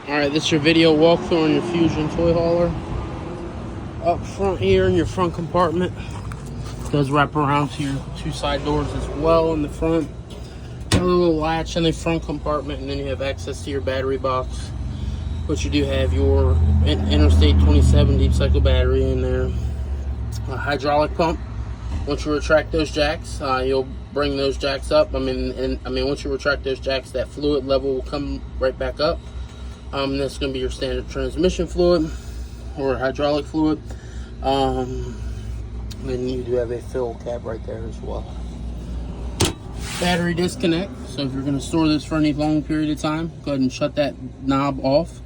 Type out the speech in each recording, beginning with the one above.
Alright, this is your video walkthrough on your Fuzion toy hauler. Up front here in your front compartment. It does wrap around to your two side doors as well in the front. Got a little latch in the front compartment, and then you have access to your battery box. But you do have your Interstate 27 deep cycle battery in there. A hydraulic pump. Once you retract those jacks, you'll bring those jacks up. Once you retract those jacks, that fluid level will come right back up. That's going to be your standard transmission fluid or hydraulic fluid. Then you do have a fill cap right there as well. Battery disconnect. So if you're going to store this for any long period of time, go ahead and shut that knob off.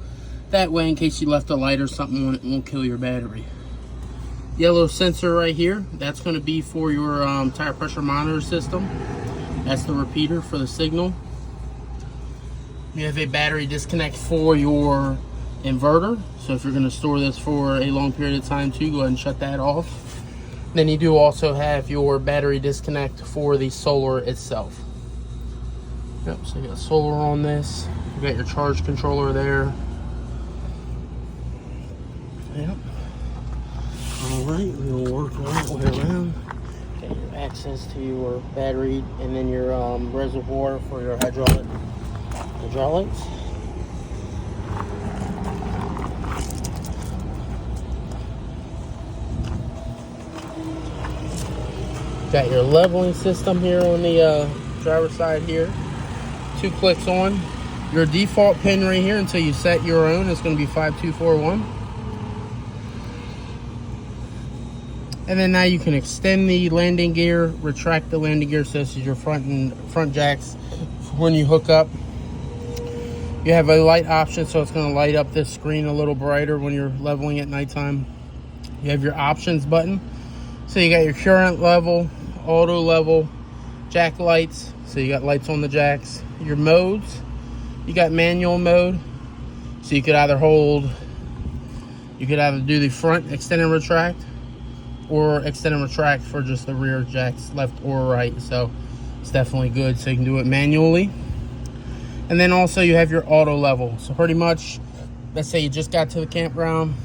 That way, in case you left a light or something, it won't kill your battery. Yellow sensor right here. That's going to be for your tire pressure monitor system. That's the repeater for the signal. You have a battery disconnect for your inverter. So if you're going to store this for a long period of time too, go ahead and shut that off. Then you do also have your battery disconnect for the solar itself. Yep, so you got solar on this. You got your charge controller there. Yep. Alright, we'll work right way around. Got your access to your battery and then your reservoir for your hydraulics. Got your leveling system here on the driver's side here. 2 clicks on. Your default pin right here until you set your own is going to be 5241. And then now you can extend the landing gear, retract the landing gear, so this is your front jacks when you hook up. You have a light option, so it's going to light up this screen a little brighter when you're leveling at nighttime. You have your options button. So you got your current level, auto level, jack lights. So you got lights on the jacks. Your modes, you got manual mode. So you could either do the front extend and retract, or extend and retract for just the rear jacks, left or right. So it's definitely good. So you can do it manually. And then also you have your auto level. So pretty much, let's say you just got to the campground,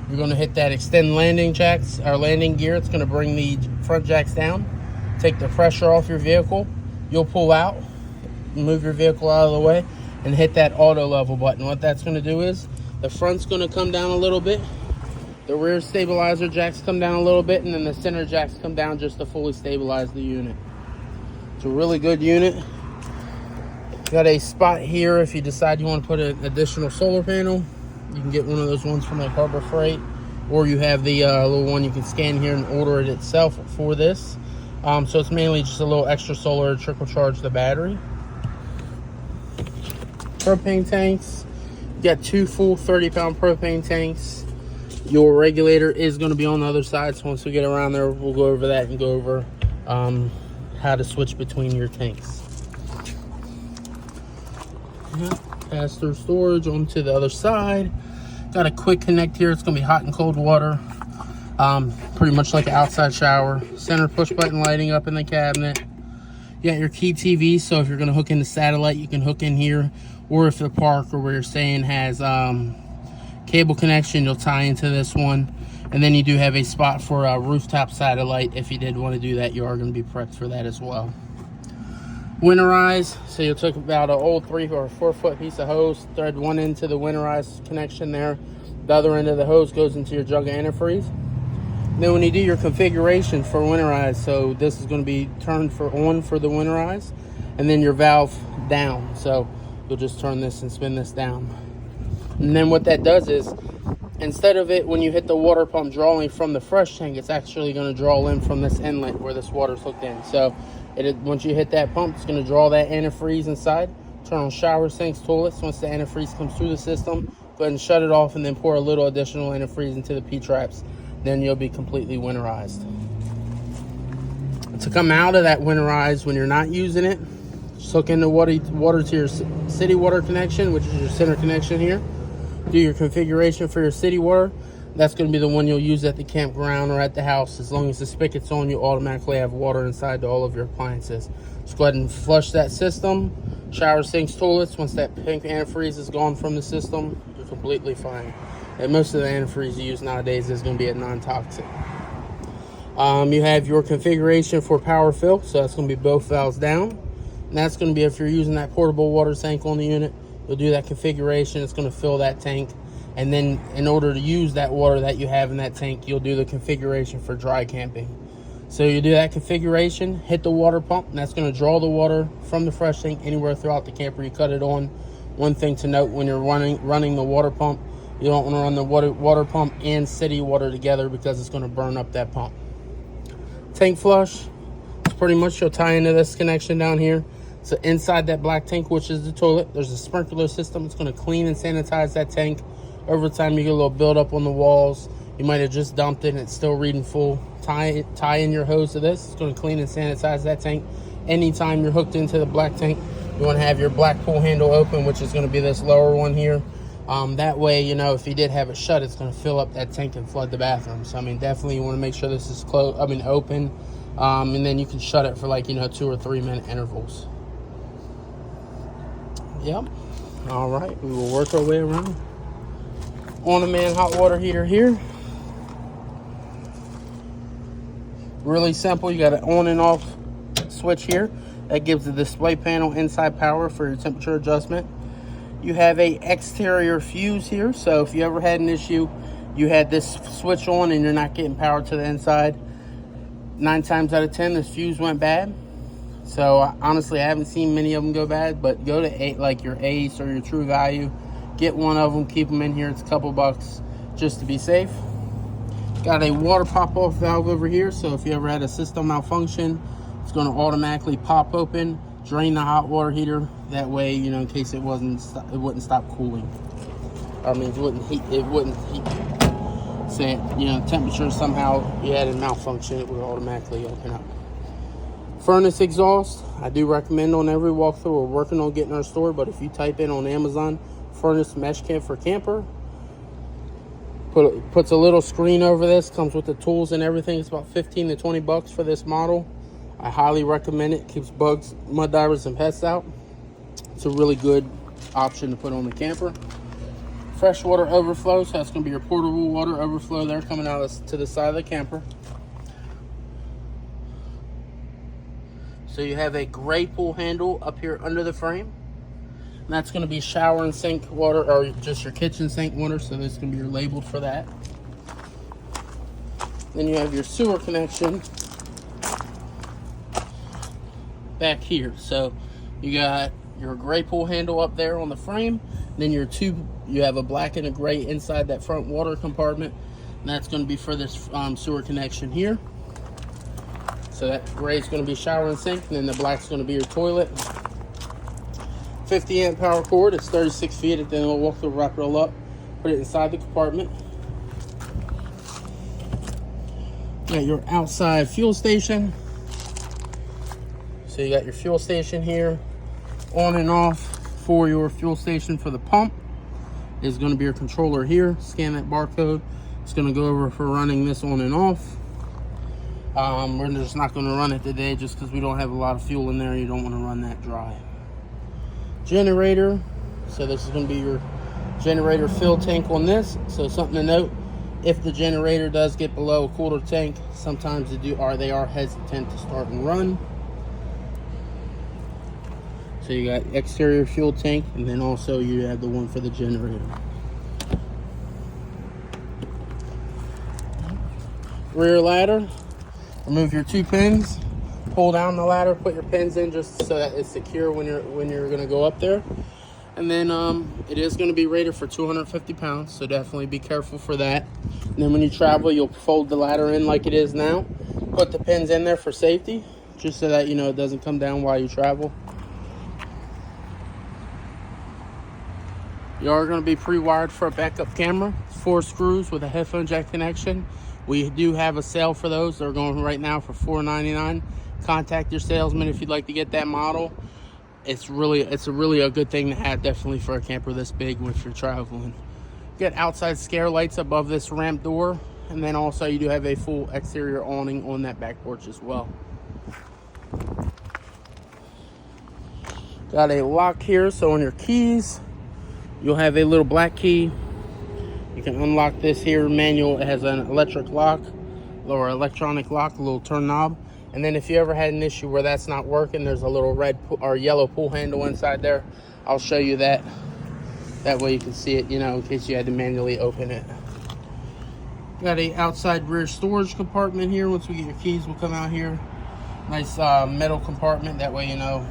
you're going to hit that extend landing jacks or landing gear. It's going to bring the front jacks down, take the pressure off your vehicle. You'll pull out, move your vehicle out of the way, and hit that auto level button. What that's going to do is the front's going to come down a little bit, the rear stabilizer jacks come down a little bit, and then the center jacks come down just to fully stabilize the unit. It's a really good unit. Got a spot here if you decide you want to put an additional solar panel. You can get one of those ones from like Harbor Freight, or you have the little one you can scan here and order it itself for this. So it's mainly just a little extra solar to trickle charge the battery. Propane tanks. You got 2 full 30-pound propane tanks. Your regulator is going to be on the other side, so once we get around there, we'll go over that and go over how to switch between your tanks. Pass through storage onto the other side. Got a quick connect here. It's going to be hot and cold water. Pretty much like an outside shower. Center push button lighting up in the cabinet. You got your key TV, so if you're going to hook into satellite, you can hook in here. Or if the park or where you're staying has cable connection, you'll tie into this one. And then you do have a spot for a rooftop satellite. If you did want to do that, you are going to be prepped for that as well. Winterize, so you'll take about an old 3 or 4 foot piece of hose, thread one end to the winterize connection there. The other end of the hose goes into your jug of antifreeze. Then when you do your configuration for winterize, so this is going to be turned on for the winterize, and then your valve down. So you'll just turn this and spin this down. And then what that does is, instead of it when you hit the water pump drawing from the fresh tank, it's actually going to draw in from this inlet where this water's hooked in. So once you hit that pump, it's going to draw that antifreeze inside. Turn on shower sinks, toilets. Once the antifreeze comes through the system, go ahead and shut it off, and then pour a little additional antifreeze into the P-traps. Then you'll be completely winterized. To come out of that winterize when you're not using it, just hook in the water to your city water connection, which is your center connection here. Do your configuration for your city water. That's going to be the one you'll use at the campground or at the house. As long as the spigot's on, you automatically have water inside to all of your appliances. Just go ahead and flush that system. Shower, sinks, toilets. Once that pink antifreeze is gone from the system, you're completely fine. And most of the antifreeze you use nowadays is going to be a non-toxic. You have your configuration for power fill. So that's going to be both valves down. And that's going to be if you're using that portable water tank on the unit. You'll do that configuration. It's going to fill that tank. And then in order to use that water that you have in that tank, you'll do the configuration for dry camping. So you do that configuration, hit the water pump, and that's going to draw the water from the fresh tank anywhere throughout the camper. You cut it on. One thing to note, when you're running the water pump, you don't want to run the water pump and city water together because it's going to burn up that pump. Tank flush, it's pretty much you'll tie into this connection down here. So inside that black tank, which is the toilet, there's a sprinkler system. It's going to clean and sanitize that tank. Over time, you get a little buildup on the walls. You might have just dumped it and it's still reading full. Tie in your hose to this. It's going to clean and sanitize that tank. Anytime you're hooked into the black tank, you want to have your black pull handle open, which is going to be this lower one here. That way, you know, if you did have it shut, it's going to fill up that tank and flood the bathroom. So, I mean, definitely you want to make sure this is open. And then you can shut it for like, 2 or 3 minute intervals. Yep. All right. We will work our way around. On-demand hot water heater here. Really simple. You got an on and off switch here. That gives the display panel inside power for your temperature adjustment. You have a exterior fuse here. So if you ever had an issue, you had this switch on and you're not getting power to the inside, 9 times out of 10, this fuse went bad. So honestly, I haven't seen many of them go bad, but go to like your Ace or your True Value. Get one of them, keep them in here. It's a couple bucks just to be safe. Got a water pop-off valve over here, so if you ever had a system malfunction, it's going to automatically pop open, drain the hot water heater. That way, in case it wouldn't stop cooling. I mean, it wouldn't heat. Say, temperature somehow you had a malfunction, it would automatically open up. Furnace exhaust, I do recommend on every walkthrough. We're working on getting our store, but if you type in on Amazon, furnace mesh kit for camper, puts a little screen over this, comes with the tools and everything. It's about 15 to 20 bucks for this model. I highly recommend it. Keeps bugs, mud divers, and pests out. It's a really good option to put on the camper. Freshwater overflow, so that's going to be your portable water overflow there coming out to the side of the camper. So you have a gray pull handle up here under the frame. And that's going to be shower and sink water, or just your kitchen sink water, so this is going to be your labeled for that. Then you have your sewer connection back here. So you got your gray pull handle up there on the frame. Then your tube, you have a black and a gray inside that front water compartment. And that's going to be for this sewer connection here. So that gray is going to be shower and sink, and then the black is going to be your toilet. 50 amp power cord. It's 36 feet. And then we'll walk through, wrap it all up, put it inside the compartment. You got your outside fuel station. So you got your fuel station here, on and off for your fuel station for the pump. Is going to be your controller here. Scan that barcode. It's going to go over for running this on and off. We're just not going to run it today just because we don't have a lot of fuel in there. You don't want to run that dry. Generator. So this is going to be your generator fill tank on this. So something to note, if the generator does get below a quarter tank, sometimes they are hesitant to start and run. So you got exterior fuel tank, and then also you have the one for the generator. Rear ladder. Remove your 2 pins. Pull down the ladder, put your pins in just so that it's secure when you're going to go up there. And then it is going to be rated for 250 pounds, so definitely be careful for that. And then when you travel, you'll fold the ladder in like it is now. Put the pins in there for safety, just so that it doesn't come down while you travel. You are going to be pre-wired for a backup camera. 4 screws with a headphone jack connection. We do have a sale for those. They're going right now for $4.99. Contact your salesman if you'd like to get that model. It's really a good thing to have, definitely for a camper this big if you're traveling. Get outside scare lights above this ramp door, and then also you do have a full exterior awning on that back porch as well. Got a lock here, so on your keys you'll have a little black key. You can unlock this here manual. It has an electric lock or electronic lock, a little turn knob. And then if you ever had an issue where that's not working, there's a little red or yellow pull handle inside there. I'll show you that. That way you can see it, you know, in case you had to manually open it. Got a outside rear storage compartment here. Once we get your keys, we'll come out here. Nice metal compartment. That way, you know,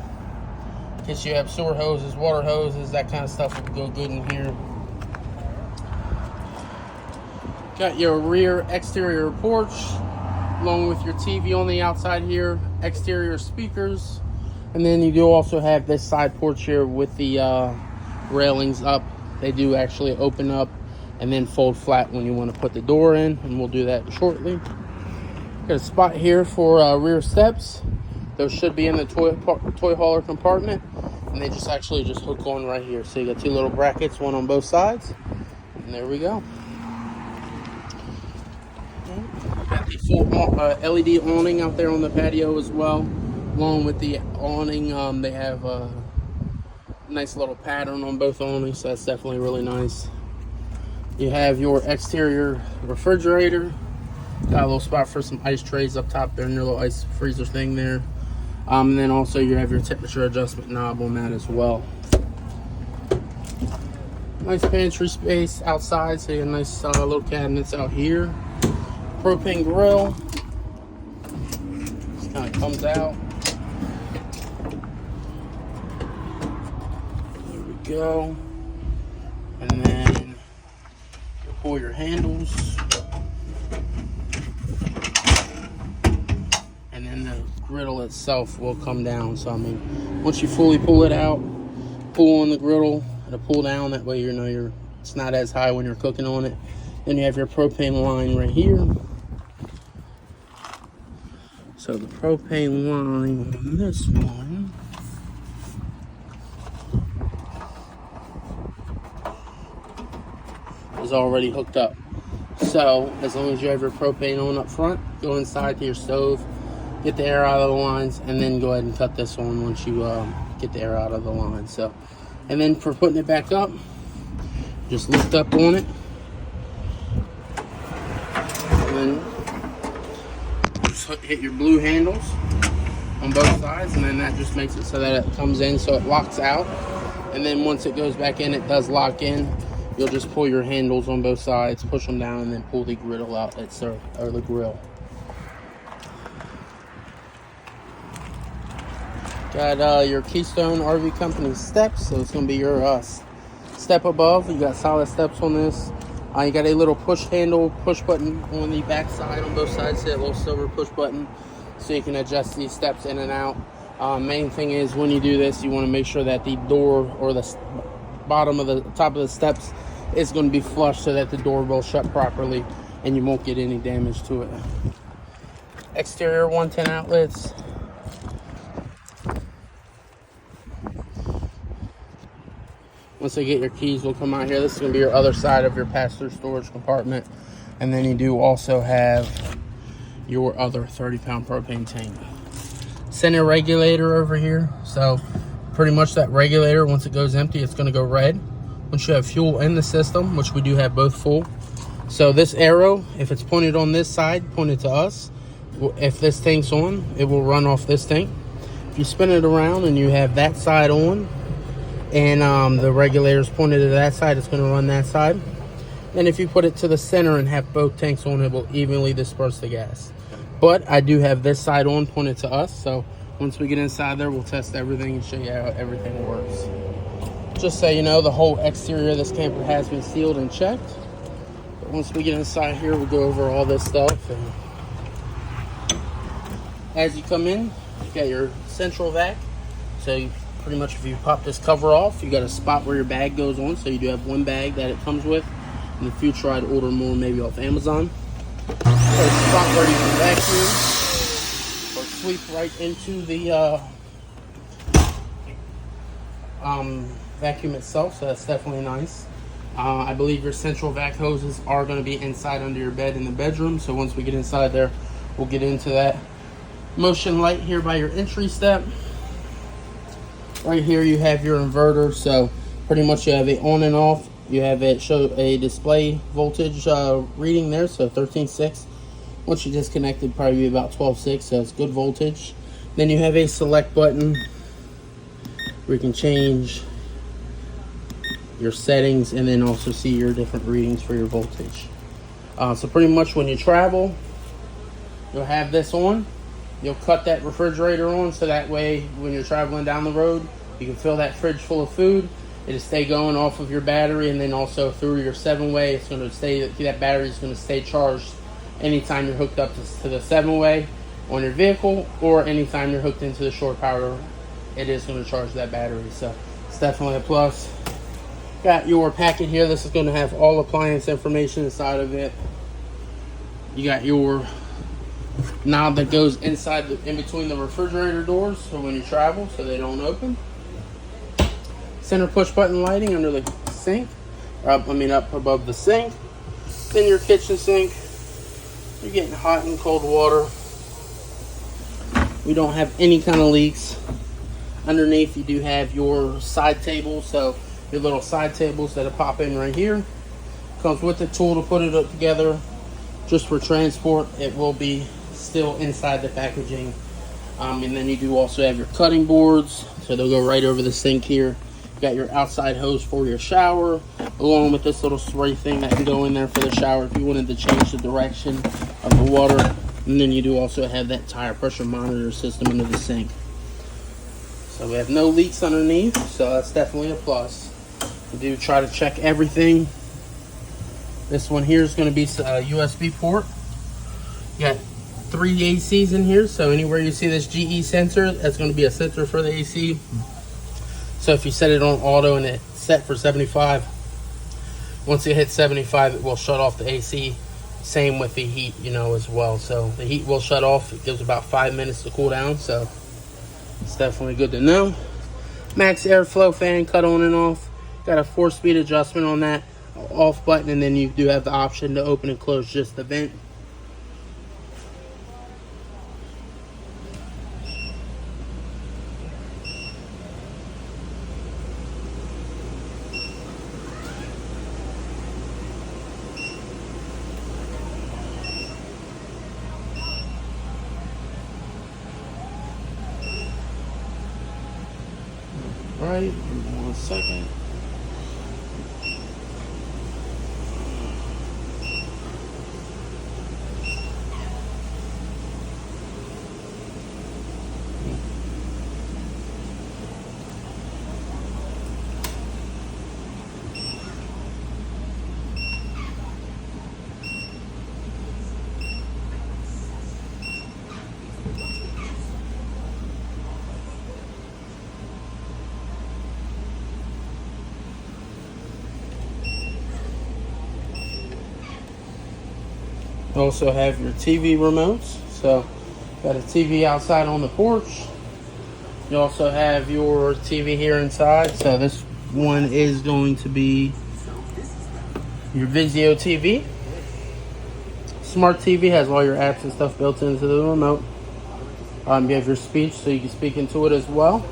in case you have sewer hoses, water hoses, that kind of stuff will go good in here. Got your rear exterior porch, along with your TV on the outside here, exterior speakers. And then you do also have this side porch here with the railings up. They do actually open up and then fold flat when you want to put the door in, and we'll do that shortly. Got a spot here for rear steps. Those should be in the toy hauler compartment, and they just hook on right here. So you got two little brackets, one on both sides, and there we go. Got the full LED awning out there on the patio as well. Along with the awning, they have a nice little pattern on both awnings, so that's definitely really nice. You have your exterior refrigerator. Got a little spot for some ice trays up top there, and your little ice freezer thing there. And then also you have your temperature adjustment knob on that as well. Nice pantry space outside, so you have nice little cabinets out here. Propane grill. Just kind of comes out. There we go. And then you pull your handles. And then the griddle itself will come down. So I mean, once you fully pull it out, pull on the griddle, it'll pull down. That way, you know, it's not as high when you're cooking on it. Then you have your propane line right here. So the propane line on this one is already hooked up. So as long as you have your propane on up front, go inside to your stove, get the air out of the lines, and then go ahead and cut this on once you get the air out of the line. So, and then for putting it back up, just lift up on it, and then just hit your blue handles on both sides, and then that just makes it so that it comes in, so it locks out. And then once it goes back in, it does lock in. You'll just pull your handles on both sides, push them down, and then pull the griddle out, or the grill. Got your Keystone RV Company steps, so it's going to be your step above. You got solid steps on this. You got a little push handle, push button on the back side on both sides. So a little silver push button, so you can adjust these steps in and out. Main thing is when you do this, you want to make sure that the door or the bottom of the top of the steps is going to be flush, so that the door will shut properly and you won't get any damage to it. Exterior 110 outlets. Once I get your keys, we'll come out here. This is going to be your other side of your pass-through storage compartment. And then you do also have your other 30-pound propane tank. Center regulator over here. So pretty much that regulator, once it goes empty, it's going to go red. Once you have fuel in the system, which we do have both full. So this arrow, if it's pointed on this side, pointed to us, if this tank's on, it will run off this tank. If you spin it around and you have that side on, and the regulator's pointed to that side, it's going to run that side. And if you put it to the center and have both tanks on, it will evenly disperse the gas. But I do have this side on, pointed to us, so once we get inside there, we'll test everything and show you how everything works. Just so you know, the whole exterior of this camper has been sealed and checked. But once we get inside here, we'll go over all this stuff. And as you come in, you got your central vac. So you pretty much, if you pop this cover off, you got a spot where your bag goes on. So you do have one bag that it comes with. In the future, I'd order more maybe off Amazon. So a spot where you can vacuum or sweep right into the vacuum itself. So that's definitely nice. I believe your central vac hoses are going to be inside under your bed in the bedroom. So once we get inside there, we'll get into that. Motion light here by your entry step. Right here you have your inverter. So pretty much you have it on and off. You have it show a display voltage reading there. So 13.6. Once you disconnect it, probably be about 12.6. So it's good voltage. Then you have a select button where you can change your settings and then also see your different readings for your voltage. So pretty much when you travel, you'll have this on. You'll cut that refrigerator on, so that way when you're traveling down the road, you can fill that fridge full of food. It'll stay going off of your battery, and then also through your 7-way, it's going to stay, that battery is going to stay charged anytime you're hooked up to the 7-way on your vehicle, or anytime you're hooked into the shore power, it is going to charge that battery. So it's definitely a plus. Got your packet here. This is going to have all appliance information inside of it. You got your knob that goes inside in between the refrigerator doors, so when you travel, so they don't open. Center push button lighting under the sink, or up above the sink. Then your kitchen sink. You're getting hot and cold water. We don't have any kind of leaks. Underneath you do have your side table, so your little side tables that'll pop in right here. Comes with the tool to put it up together. Just for transport, it will be still inside the packaging. And then you do also have your cutting boards, so they'll go right over the sink here. You got your outside hose for your shower, along with this little spray thing that can go in there for the shower if you wanted to change the direction of the water. And then you do also have that tire pressure monitor system under the sink. So we have no leaks underneath, so that's definitely a plus. We do try to check everything. This one here is going to be a USB port. You got 3 ACs in here, so anywhere you see this GE sensor, that's going to be a sensor for the AC. So if you set it on auto and it's set for 75, once it hits 75, it will shut off the AC. Same with the heat, as well. So the heat will shut off. It gives about 5 minutes to cool down, so it's definitely good to know. Max airflow fan, cut on and off. Got a 4-speed adjustment on that off button, and then you do have the option to open and close just the vent. All right, 1 second. You also have your TV remotes. So got a TV outside on the porch. You also have your TV here inside. So this one is going to be your Vizio TV. Smart TV has all your apps and stuff built into the remote. You have your speech, so you can speak into it as well.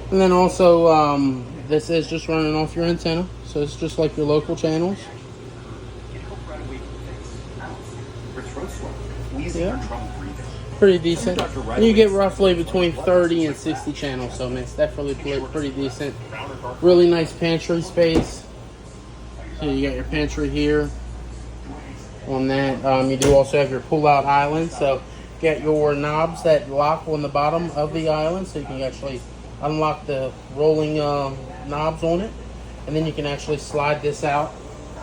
And then also, this is just running off your antenna. So it's just like your local channels. Yeah, pretty decent. And you get roughly between 30 and 60 channels, so man, it's definitely pretty decent. Really nice pantry space. So you got your pantry here on that. You do also have your pull-out island, so get your knobs that lock on the bottom of the island, so you can actually unlock the rolling knobs on it, and then you can actually slide this out.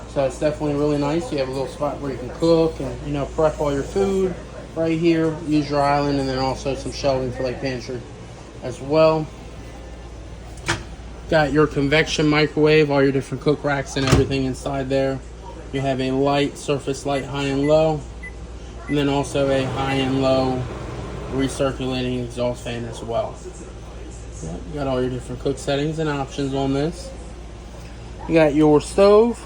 So it's definitely really nice. You have a little spot where you can cook and prep all your food right here. Use your island, and then also some shelving for like pantry as well. Got your convection microwave, all your different cook racks and everything inside there. You have a light, surface light, high and low, and then also a high and low recirculating exhaust fan as well. You got all your different cook settings and options on this. You got your stove.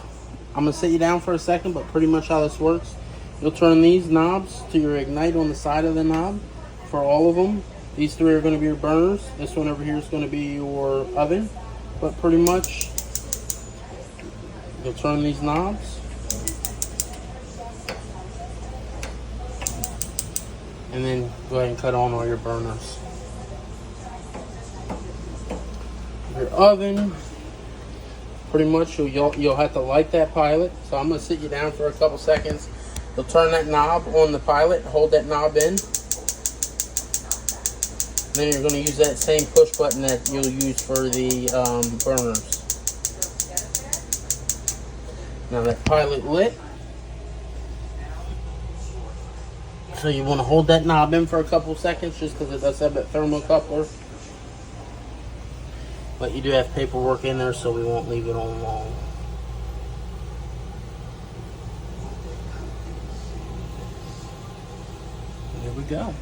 I'm gonna sit you down for a second, but pretty much how this works, you'll turn these knobs to your ignite on the side of the knob for all of them. These three are gonna be your burners. This one over here is gonna be your oven, but pretty much you'll turn these knobs. And then go ahead and cut on all your burners. Your oven, pretty much you'll have to light that pilot. So I'm gonna sit you down for a couple seconds. You'll turn that knob on the pilot, hold that knob in. Then you're gonna use that same push button that you'll use for the burners. Now that pilot lit. So you want to hold that knob in for a couple seconds just because it does have that thermocoupler. But you do have paperwork in there, so we won't leave it on long. There we go.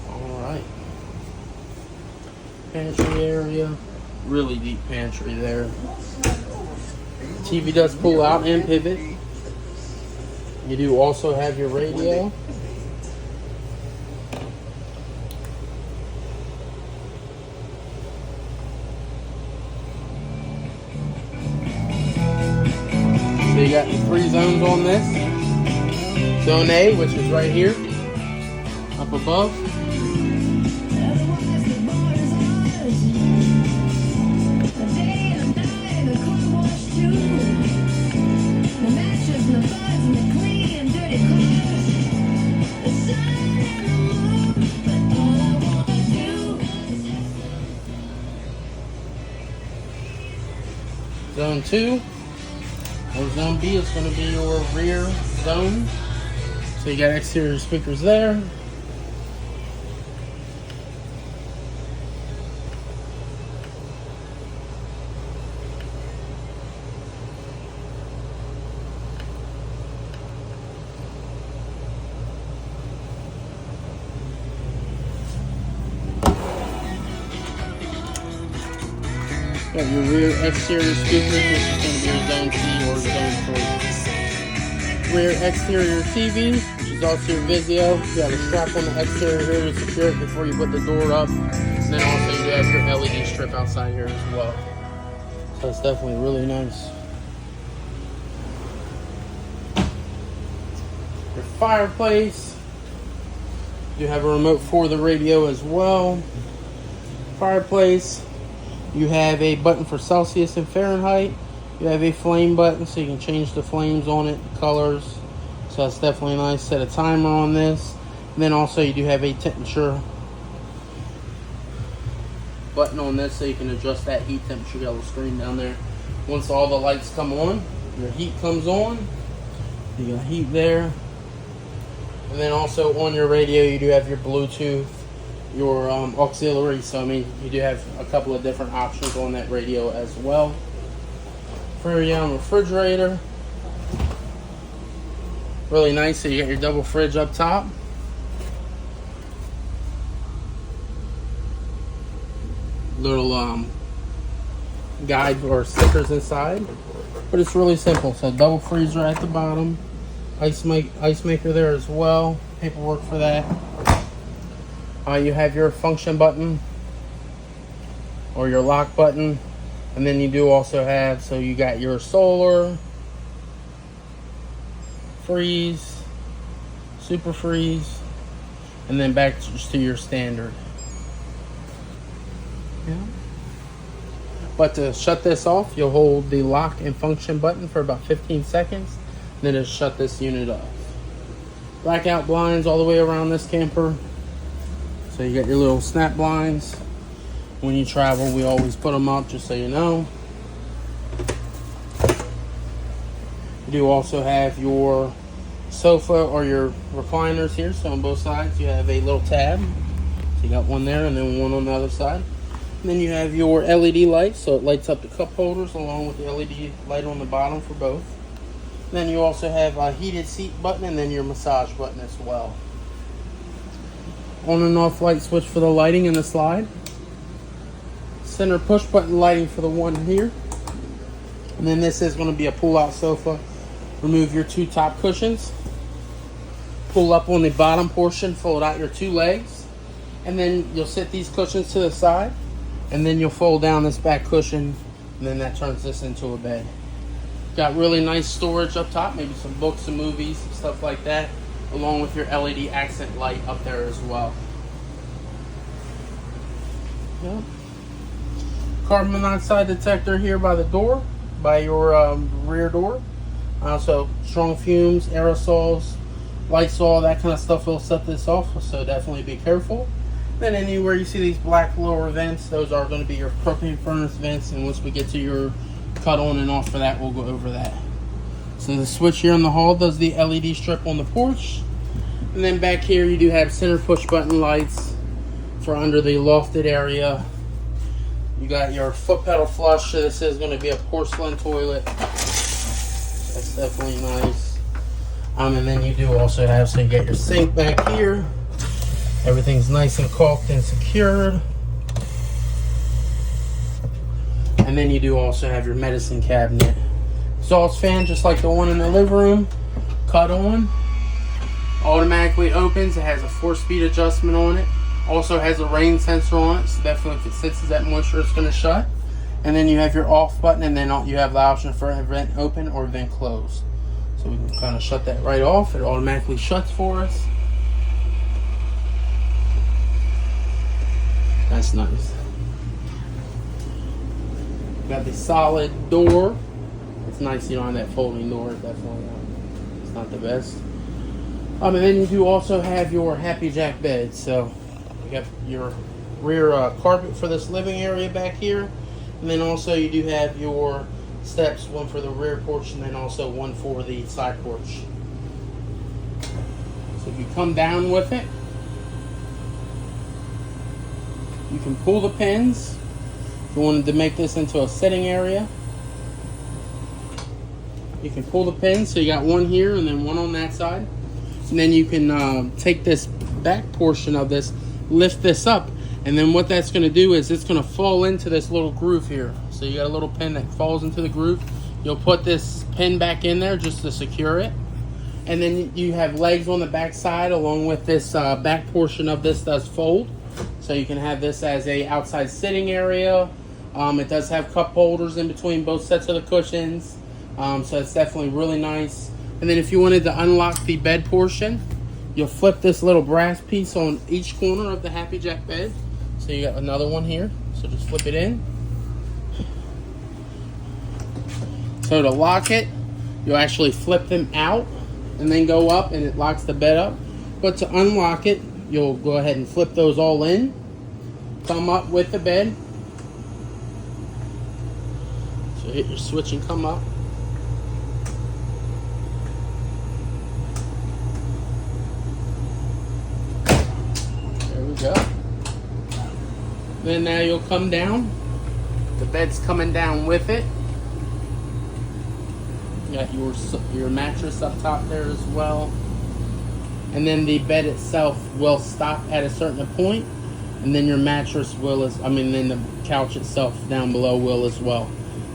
Alright. Pantry area. Really deep pantry there. TV does pull out and pivot. You do also have your radio. So you got 3 zones on this. Zone A, which is right here, up above. Zone 2 or Zone B is going to be your rear zone. So you got exterior speakers there. Got your rear exterior speakers, which is going to be your Zone C or Zone 3. Rear exterior TV, which is also your Vizio. You have a strap on the exterior here to secure it before you put the door up. And then also you have your LED strip outside here as well. So it's definitely really nice. Your fireplace. You have a remote for the radio as well. Fireplace. You have a button for Celsius and Fahrenheit. You have a flame button so you can change the flames on it, colors. So that's definitely nice. Set a timer on this. And then also you do have a temperature button on this so you can adjust that heat temperature. You got a little screen down there. Once all the lights come on, your heat comes on. You got heat there. And then also on your radio you do have your Bluetooth, your auxiliary. So I mean you do have a couple of different options on that radio as well. For your refrigerator, really nice. So you got your double fridge up top. Little guide or stickers inside, but it's really simple. So double freezer at the bottom, ice maker there as well, paperwork for that. You have your function button or your lock button, and then you do also have, so you got your solar, freeze, super freeze, and then back to your standard. Yeah. But to shut this off, you'll hold the lock and function button for about 15 seconds, then it'll shut this unit off. Blackout blinds all the way around this camper. So you got your little snap blinds. When you travel, we always put them up, just so you know. You do also have your sofa or your recliners here. So on both sides, you have a little tab. So you got one there and then one on the other side. And then you have your LED light, so it lights up the cup holders along with the LED light on the bottom for both. And then you also have a heated seat button and then your massage button as well. On and off light switch for the lighting and the slide. center push button lighting for the one here. And then this is going to be a pull out sofa. Remove your 2 top cushions. Pull up on the bottom portion, fold out your 2 legs. And then you'll sit these cushions to the side. And then you'll fold down this back cushion. And then that turns this into a bed. Got really nice storage up top. Maybe some books, some movies, stuff like that. Along with your LED accent light up there as well. Yep. Carbon monoxide detector here by the door, by your rear door. Also, strong fumes, aerosols, Lysol, that kind of stuff will set this off, so definitely be careful. Then anywhere you see these black lower vents, those are going to be your propane furnace vents, and once we get to your cut on and off for that, we'll go over that. So the switch here in the hall does the LED strip on the porch. And then back here you do have center push button lights for under the lofted area. You got your foot pedal flush, so this is going to be a porcelain toilet. That's definitely nice. And then you do also have, so you get your sink back here. Everything's nice and caulked and secured. And then you do also have your medicine cabinet. Exhaust fan, just like the one in the living room. Cut on. Automatically opens. It has a 4-speed adjustment on it. Also has a rain sensor on it, so definitely if it senses that moisture, it's going to shut. And then you have your off button, and then you have the option for vent open or vent closed. So we can kind of shut that right off. It automatically shuts for us. That's nice. Got the solid door. It's nice you don't have that folding door. Definitely it's not the best. And then you do also have your Happy Jack bed. So you got your rear carpet for this living area back here. And then also you do have your steps, one for the rear porch and then also one for the side porch. So if you come down with it, you can pull the pins. If you wanted to make this into a sitting area, you can pull the pins. So you got one here and then one on that side. And then you can take this back portion of this, lift this up, and then what that's going to do is it's going to fall into this little groove here. So you got a little pin that falls into the groove. You'll put this pin back in there just to secure it. And then you have legs on the back side along with this back portion of this does fold. So you can have this as a outside sitting area. It does have cup holders in between both sets of the cushions. So it's definitely really nice. And then if you wanted to unlock the bed portion, you'll flip this little brass piece on each corner of the Happy Jack bed. So you got another one here. So just flip it in. So to lock it, you'll actually flip them out and then go up and it locks the bed up. But to unlock it, you'll go ahead and flip those all in. Come up with the bed. So hit your switch and come up. There we go. Then now you'll come down. The bed's coming down with it. You got your mattress up top there as well. And then the bed itself will stop at a certain point. And then your mattress will, then the couch itself down below will as well.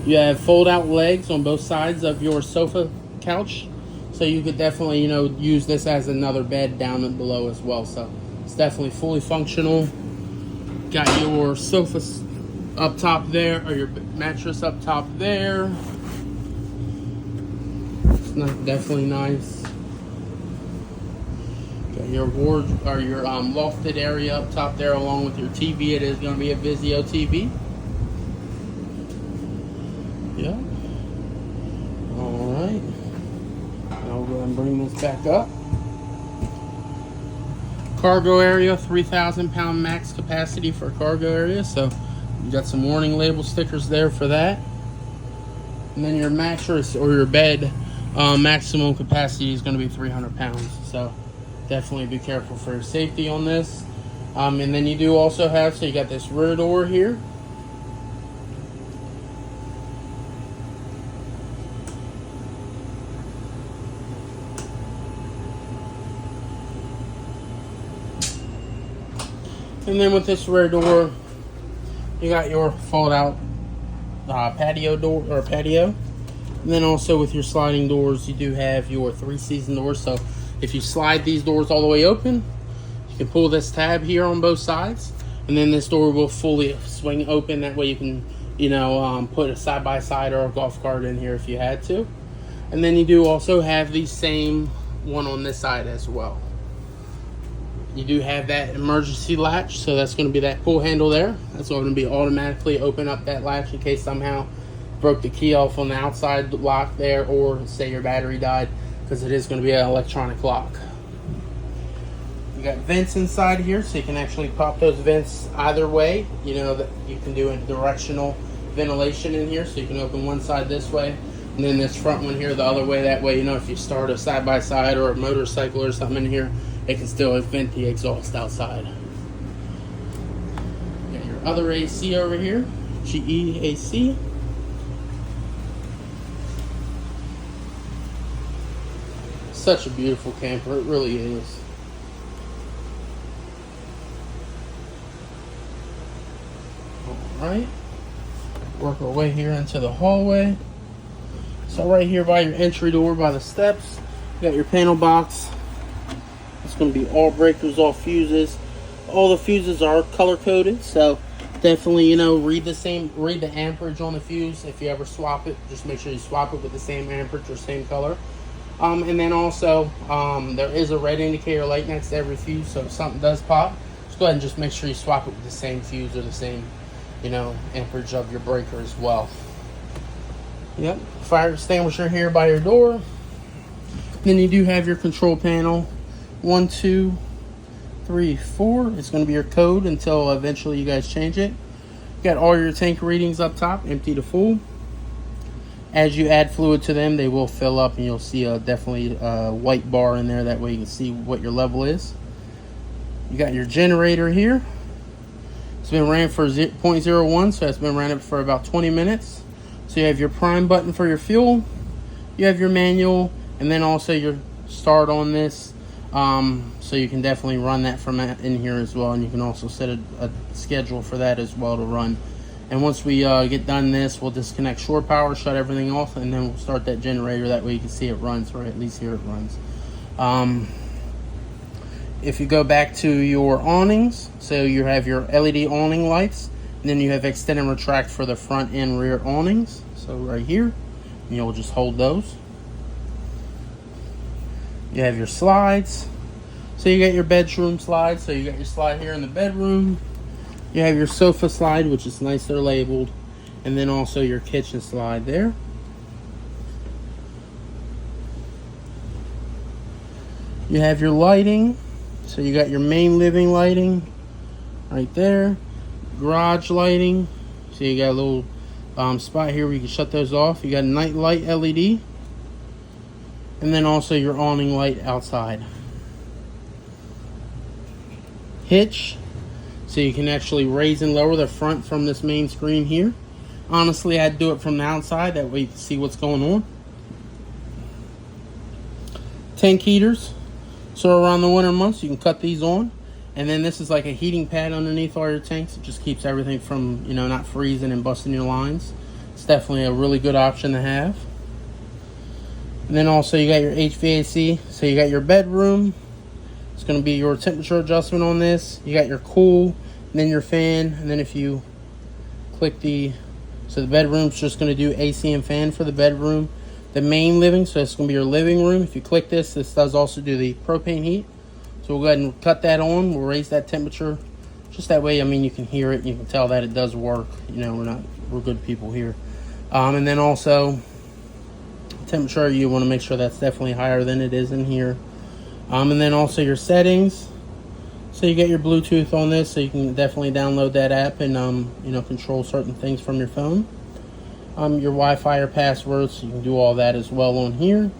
You have fold out legs on both sides of your sofa couch. So you could definitely, use this as another bed down and below as well. So it's definitely fully functional. Got your sofa up top there, or your mattress up top there. It's definitely nice. Got your ward or your lofted area up top there, along with your TV. It is going to be a Vizio TV. Yeah. All right. Now we'll go ahead and bring this back up. Cargo area, 3,000 pound max capacity for cargo area. So you got some warning label stickers there for that. And then your mattress or your bed maximum capacity is going to be 300 pounds. So definitely be careful for your safety on this. And then you do also have, so you got this rear door here. And then with this rear door, You got your fold out patio door or patio. And then also with your sliding doors, you do have your 3-season doors. So if you slide these doors all the way open, you can pull this tab here on both sides, and then this door will fully swing open. That way you can, put a side-by-side or a golf cart in here if you had to. And then you do also have the same one on this side as well. You do have that emergency latch, so that's going to be that pull handle there. That's going to be automatically open up that latch in case somehow broke the key off on the outside lock there, or say your battery died, because it is going to be an electronic lock. You got vents inside here, so you can actually pop those vents either way. You know that you can do a directional ventilation in here, so you can open one side this way, and then this front one here the other way. That way, if you start a side-by-side or a motorcycle or something in here, it can still vent the exhaust outside. You got your other AC over here, GE AC. Such a beautiful camper, it really is. Alright, work our way here into the hallway. So right here by your entry door, by the steps, you got your panel box. It's going to be all breakers, all fuses. All the fuses are color coded, so definitely read the amperage on the fuse. If you ever swap it, just make sure you swap it with the same amperage or same color. And then also there is a red indicator light next to every fuse, so if something does pop, just go ahead and just make sure you swap it with the same fuse or the same amperage of your breaker as well. Yep, fire extinguisher here by your door. Then you do have your control panel. 1, 2, 3, 4. It's going to be your code until eventually you guys change it. You got all your tank readings up top, empty to full. As you add fluid to them, they will fill up, and you'll see definitely a white bar in there. That way you can see what your level is. You got your generator here. It's been ran for 0.01, so it's been ran for about 20 minutes. So you have your prime button for your fuel. You have your manual, and then also your start on this. So you can definitely run that from in here as well, and you can also set a schedule for that as well to run. And once we get done this, we'll disconnect shore power, shut everything off, and then we'll start that generator. That way you can see it runs, or at least here it runs. If you go back to your awnings, so you have your LED awning lights, and then you have extend and retract for the front and rear awnings. So right here, and you'll just hold those. You have your slides. So you got your bedroom slide. So you got your slide here in the bedroom. You have your sofa slide, which is nice, they're labeled. And then also your kitchen slide there. You have your lighting. So you got your main living lighting right there. Garage lighting. So you got a little spot here where you can shut those off. You got a night light LED. And then also your awning light outside. Hitch. So you can actually raise and lower the front from this main screen here. Honestly, I'd do it from the outside. That way you can see what's going on. Tank heaters. So around the winter months, you can cut these on. And then this is like a heating pad underneath all your tanks. It just keeps everything from, not freezing and busting your lines. It's definitely a really good option to have. And then also you got your HVAC. So you got your bedroom. It's going to be your temperature adjustment on this. You got your cool, and then your fan. And then if you click so the bedroom's just going to do AC and fan for the bedroom. The main living, so it's going to be your living room. If you click this does also do the propane heat. So we'll go ahead and cut that on. We'll raise that temperature. Just that way, you can hear it. You can tell that it does work. We're good people here. And then also, temperature, you want to make sure that's definitely higher than it is in here. And then also your settings. So you get your Bluetooth on this, so you can definitely download that app and control certain things from your phone. Your Wi-Fi or passwords, so you can do all that as well on here.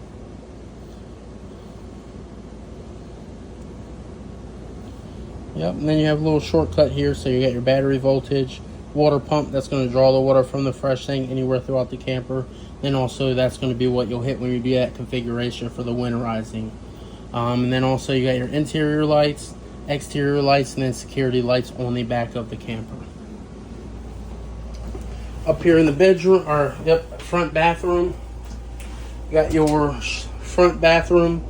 Yep, and then you have a little shortcut here, so you got your battery voltage, water pump, that's going to draw the water from the fresh tank anywhere throughout the camper. Then also that's going to be what you'll hit when you do that configuration for the winterizing. And then also you got your interior lights, exterior lights, and then security lights on the back of the camper. Up here in the bedroom, or yep, front bathroom. You got your front bathroom.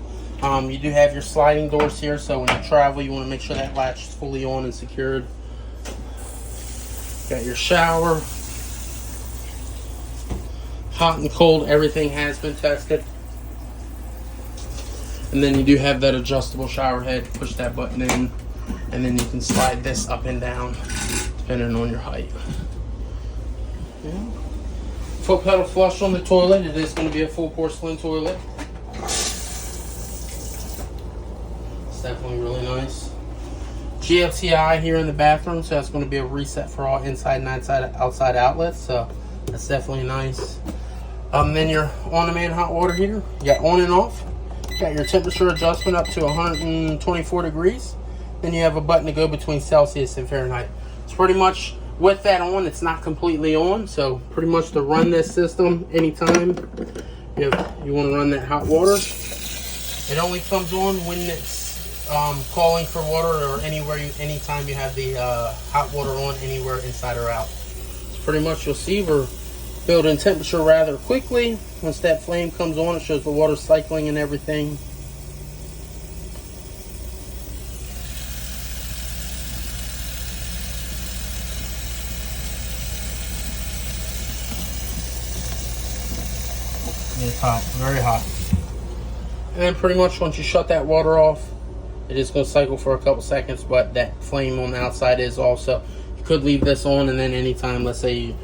You do have your sliding doors here, so when you travel, you want to make sure that latch is fully on and secured. Got your shower. Hot and cold, everything has been tested. And then you do have that adjustable shower head. Push that button in, and then you can slide this up and down depending on your height. Yeah. Foot pedal flush on the toilet. It is going to be a full porcelain toilet. It's definitely really nice. GFCI here in the bathroom, so that's going to be a reset for all inside and outside outlets. So that's definitely nice. Then your on-demand hot water heater. You got on and off. You got your temperature adjustment up to 124 degrees. Then you have a button to go between Celsius and Fahrenheit. It's pretty much with that on, it's not completely on. So pretty much to run this system anytime you want to run that hot water, it only comes on when it's calling for water, or anytime you have the hot water on anywhere inside or out. So pretty much you'll see we're building temperature rather quickly. Once that flame comes on, it shows the water cycling and everything. It's hot, very hot. And then pretty much once you shut that water off, it is going to cycle for a couple seconds, but that flame on the outside is also. You could leave this on, and then anytime, let's say you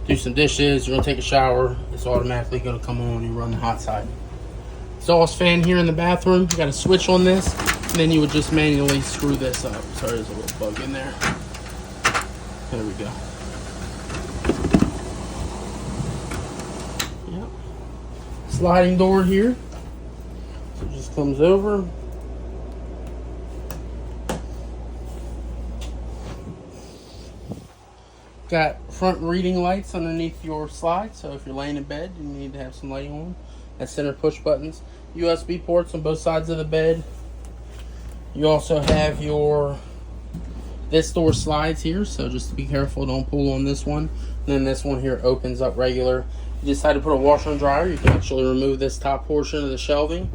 do some dishes, you're going to take a shower, it's automatically going to come on when you run the hot side. Exhaust fan here in the bathroom. You got a switch on this, and then you would just manually screw this up. Sorry, there's a little bug in there. There we go. Yep. Sliding door here. So it just comes over. Got front reading lights underneath your slide, so if you're laying in bed, you need to have some lighting on. That center push buttons. USB ports on both sides of the bed. You also have this door slides here, so just be careful, don't pull on this one. And then this one here opens up regular. You decide to put a washer and dryer, you can actually remove this top portion of the shelving,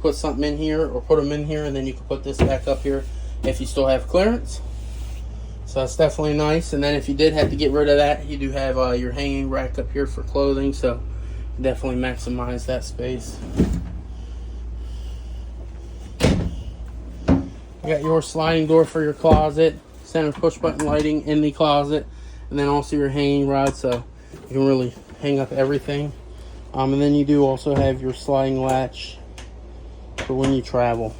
put something in here, or put them in here, and then you can put this back up here if you still have clearance. So that's definitely nice. And then if you did have to get rid of that, you do have your hanging rack up here for clothing, so definitely maximize that space. You got your sliding door for your closet, center push button lighting in the closet, and then also your hanging rod, so you can really hang up everything. And then you do also have your sliding latch for when you travel.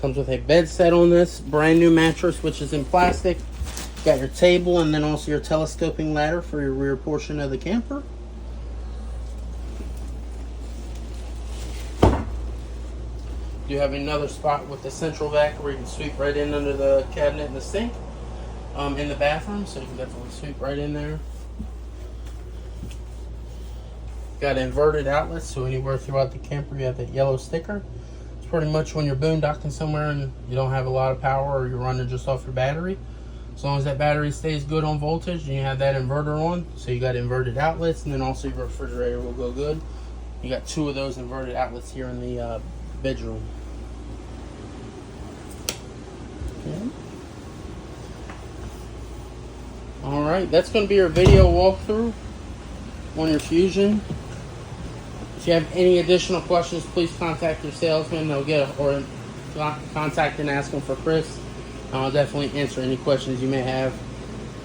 Comes with a bed set on this, brand new mattress, which is in plastic. Got your table, and then also your telescoping ladder for your rear portion of the camper. You have another spot with the central vac where you can sweep right in under the cabinet and the sink in the bathroom, so you can definitely sweep right in there. Got inverted outlets, so anywhere throughout the camper you have that yellow sticker. Pretty much when you're boondocking somewhere and you don't have a lot of power, or you're running just off your battery, as long as that battery stays good on voltage and you have that inverter on, so you got inverted outlets, and then also your refrigerator will go good. You got 2 of those inverted outlets here in the bedroom. Okay. Alright, that's going to be your video walkthrough on your Fuzion. If you have any additional questions, please contact your salesman. Or contact and ask them for Chris. I'll definitely answer any questions you may have.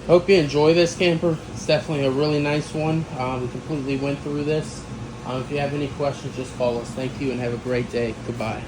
Hope you enjoy this camper. It's definitely a really nice one. We completely went through this. If you have any questions, just call us. Thank you and have a great day. Goodbye.